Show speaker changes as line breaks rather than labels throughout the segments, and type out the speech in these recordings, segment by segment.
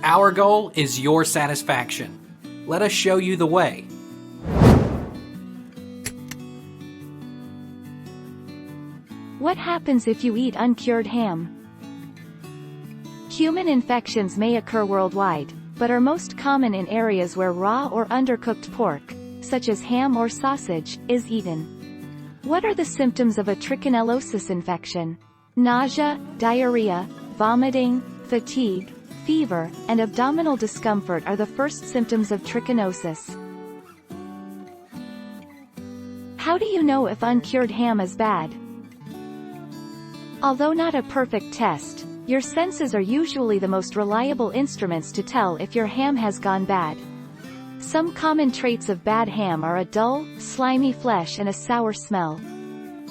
Our goal is your satisfaction. Let us show you the way.
What happens if you eat uncured ham? Human infections may occur worldwide, but are most common in areas where raw or undercooked pork, such as ham or sausage, is eaten. What are the symptoms of a trichinosis infection? Nausea, diarrhea, vomiting, fatigue, fever, and abdominal discomfort are the first symptoms of trichinosis. How do you know if uncured ham is bad? Although not a perfect test, your senses are usually the most reliable instruments to tell if your ham has gone bad. Some common traits of bad ham are a dull, slimy flesh and a sour smell.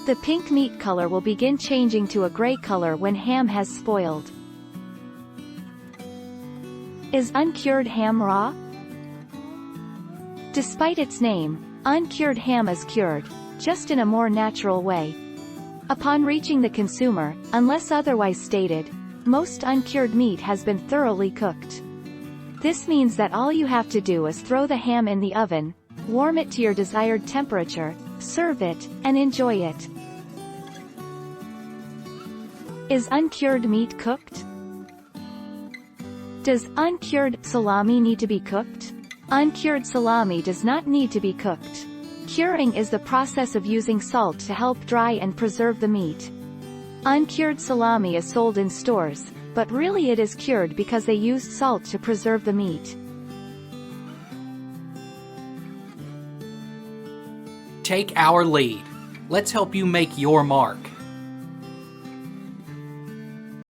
The pink meat color will begin changing to a gray color when ham has spoiled. Is uncured ham raw? Despite its name, uncured ham is cured, just in a more natural way. Upon reaching the consumer, unless otherwise stated, most uncured meat has been thoroughly cooked. This means that all you have to do is throw the ham in the oven, warm it to your desired temperature, serve it, and enjoy it. Is uncured meat cooked? Does uncured salami need to be cooked? Uncured salami does not need to be cooked. Curing is the process of using salt to help dry and preserve the meat. Uncured salami is sold in stores, but really it is cured because they used salt to preserve the meat.
Take our lead. Let's help you make your mark.